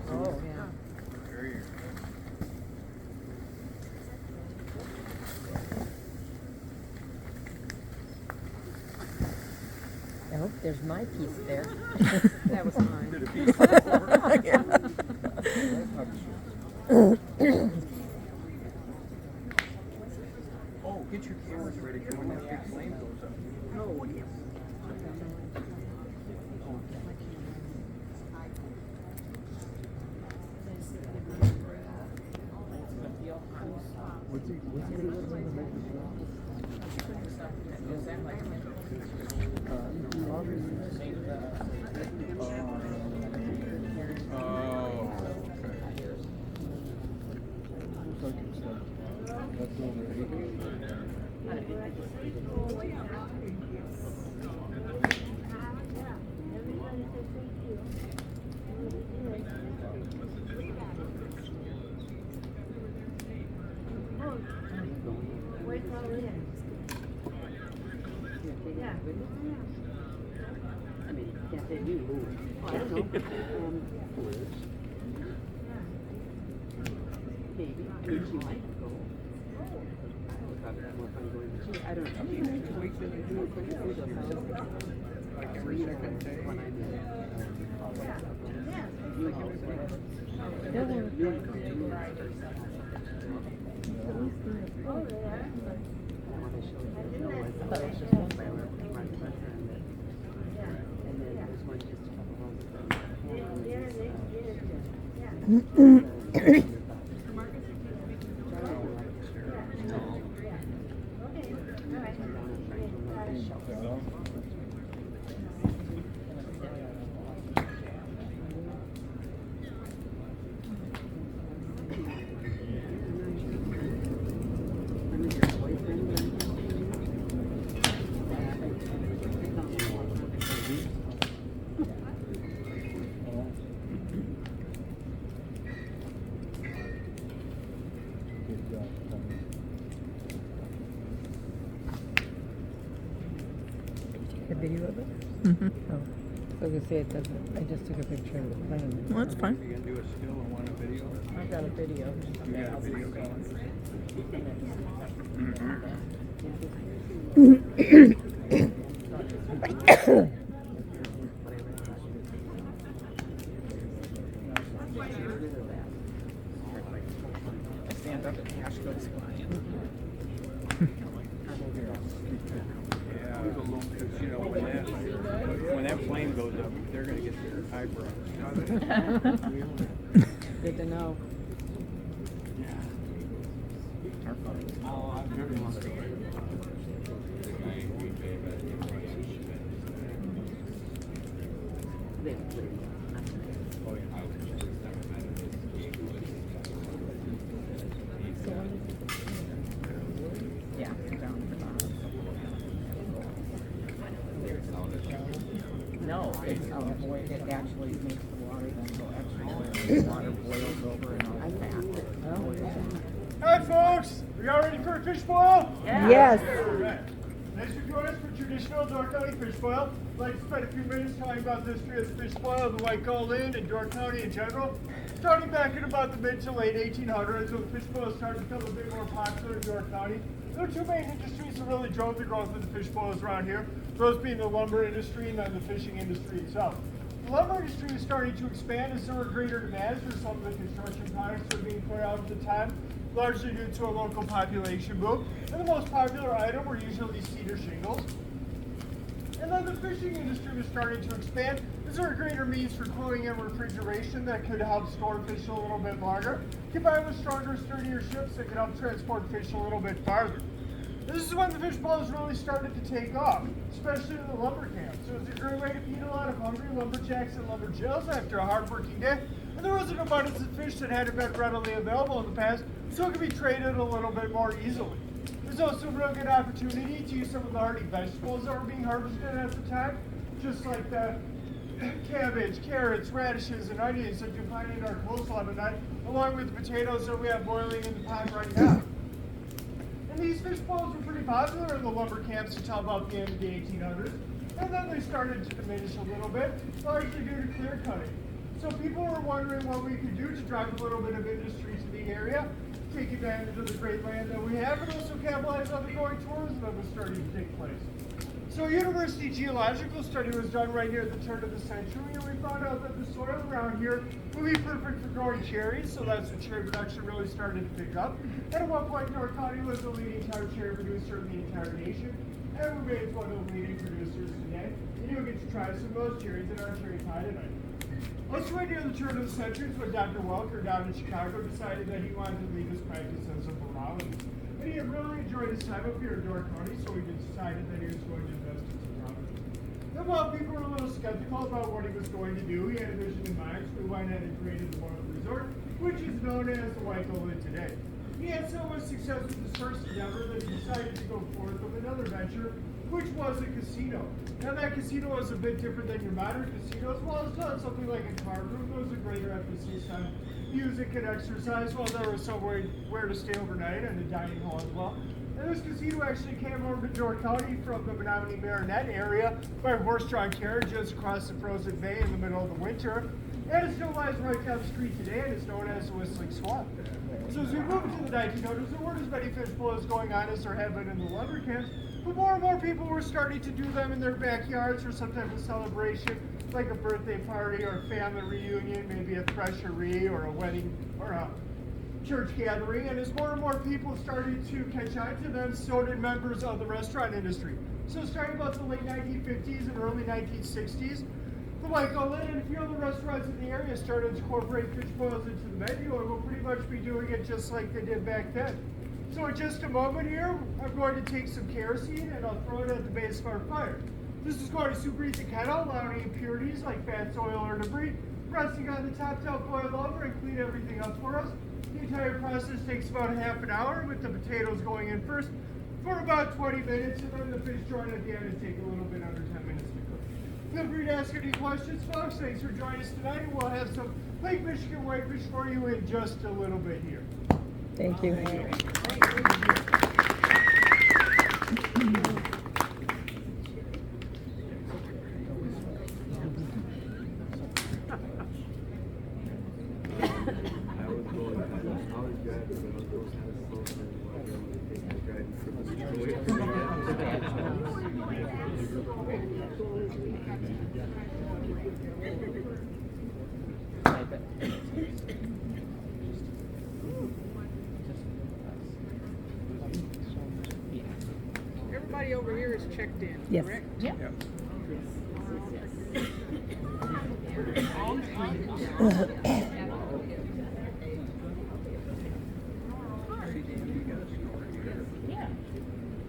Oh, yeah. There you go. I hope there's my piece there. That was mine. Did a piece fall over? Yeah. Oh, get your cameras ready for when that big flame goes up. Oh, yes. I mean, can't say you lose. I don't know. Maybe. I mean, she might go. I would probably have more fun going with you. I don't know. Like every second day. When I'm in. A video of it? Mm-hmm. Oh. I was going to say it doesn't. I just took a picture of the plane. Well, that's fine. You gonna do a still and one a video? I've got a video. You got a video going? Stand up and hash goes flying. Yeah, because you know when that flame goes up, they're gonna get their eyebrows. Good to know. Yeah, down at the bottom. No, it's it actually makes the water then go extra clear. The water boils over and all that fat. Hi folks, we all ready for a fish boil? Yes. Alright. Thanks for joining us for traditional Door County fish boil. I'd like to spend a few minutes talking about the history of the fish boil of the White Gull Inn and Door County in general. Starting back in about the mid to late 1800s, when the fish boil started to become a bit more popular in Door County, there were two main industries that really drove the growth of the fish boils around here, those being the lumber industry and then the fishing industry itself. The lumber industry was starting to expand as there were greater demands for some of the construction products that were being put out at the time, largely due to a local population boom. And the most popular item were usually cedar shingles. And then the fishing industry was starting to expand as there were greater means for cooling and refrigeration that could help store fish a little bit longer, combined with stronger, sturdier ships that could help transport fish a little bit farther. This is when the fish boils really started to take off, especially in the lumber camps. So it was a great way to feed a lot of hungry lumberjacks and lumberjills after a hard-working day. And there was an abundance of fish that hadn't been readily available in the past, so it could be traded a little bit more easily. There's also a real good opportunity to use some of the hardy vegetables that were being harvested at the time, just like the cabbage, carrots, radishes, and onions that you find in our coleslaw tonight, along with the potatoes that we have boiling in the pot right now. And these fish boils were pretty popular in the lumber camps until about the end of the 1800s, and then they started to diminish a little bit, largely due to clear cutting. So people were wondering what we could do to drive a little bit of industry to the area, take advantage of the great land that we have, and also capitalize on the growing tourism that was starting to take place. So a university geological study was done right here at the turn of the century, and we found out that the soil around here would be perfect for growing cherries, so that's when cherry production really started to pick up. And at one point, North County was the leading cherry producer in the entire nation, and we made one of the leading producers today. And you'll get to try some of those cherries in our cherry pie tonight. Also right near the turn of the century is when Dr. Welker down in Chicago decided that he wanted to leave his practice as a virologist. And he had really enjoyed his time up here in Door County, so he decided that he was going to invest in some property. Then while people were a little skeptical about what he was going to do, he had a vision in mind, so he went ahead and created the wonderful resort, which is known as the White Gull today. He had so much success with his first endeavor that he decided to go forth with another venture, which was a casino. Now that casino was a bit different than your modern casinos. Well, it's not something like a card room. There was a greater emphasis on music and exercise, while there was somewhere where to stay overnight and a dining hall as well. And this casino actually came over to Door County from the Menominee Marinette area by horse-drawn carriages across the frozen bay in the middle of the winter. And it still lies right down the street today, and it's known as the Whistling Swamp. So as we move into the 1900s, there weren't as many fishbowls going on as there had been in the lumber camps, but more and more people were starting to do them in their backyards for some type of celebration, like a birthday party or a family reunion, maybe a threshery or a wedding or a church gathering. And as more and more people started to catch on to them, so did members of the restaurant industry. So starting about the late 1950s and early 1960s, the White Gull and a few other restaurants in the area started to incorporate fish boils into the menu, and we'll pretty much be doing it just like they did back then. So in just a moment here, I'm going to take some kerosene and I'll throw it at the base of our fire. This is going to superheat the kettle, allowing any impurities like fats, oil, or debris resting on the top to help boil over and clean everything up for us. The entire process takes about a half an hour, with the potatoes going in first for about 20 minutes, and then the fish joined at the end and take a little bit under 10 minutes to cook. Feel free to ask any questions, folks. Thanks for joining us tonight, and we'll have some Lake Michigan whitefish for you in just a little bit here. Thank you. Everybody over here is checked in, Yes. correct? Yep. Yeah.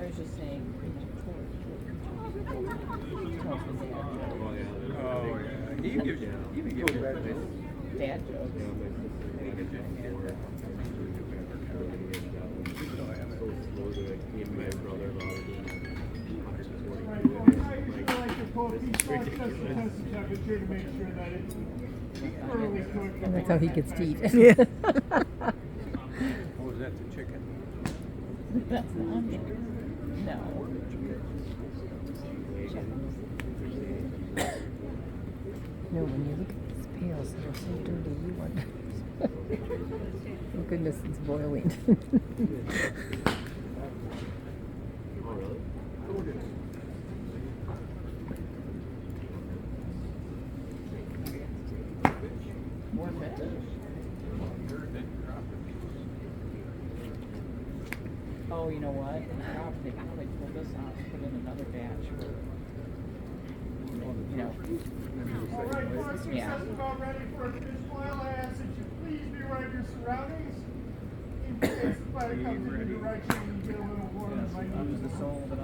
I was just saying. Oh, yeah. He gives you Dad jokes. And that's how he gets to eat. Oh, is that the chicken? That's the onion. No. No, when you look at these pails, they're so dirty, you wonder. Thank goodness it's boiling. More fish. Oh, you know what? They probably pulled this out and put in another batch for, you know. All right, folks, we're Yeah. just about ready for a fish boil. I ask that you please be aware of your surroundings. In case the fire comes in your direction, you get a little warm. It might need The to soul that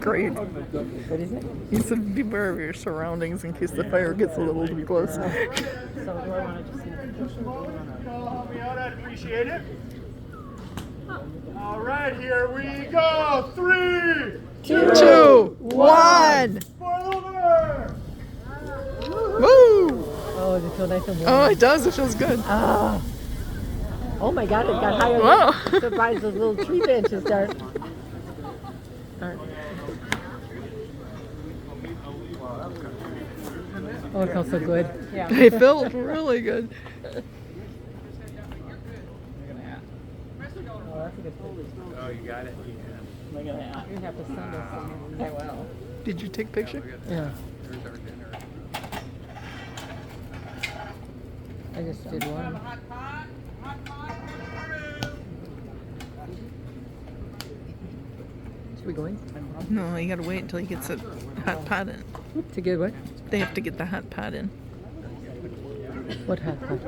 Great. What is it? You said beware of your surroundings in case the fire gets a little too close. So do I want to just see the fish or do I want to? Y'all help me out, I'd appreciate it. All right, here we go. 3, 2, 1. boil over. Woo! Oh, does it feel nice and warm? Oh, it does. It feels good. Ah. Oh my God, it got higher. Wow. I'm surprised those little tree branches start. Oh, it felt so good. Yeah. It felt really good. Look at that. Oh, that's a good picture. Oh, you got it? Yeah. Look at that. You have to send us some. I will. Did you take a picture? Look at that. Yeah. There's our dinner. I just did one. Should we go in? No, you gotta wait until he gets a hot pot in. To get what? They have to get the hot pot in. What hot pot?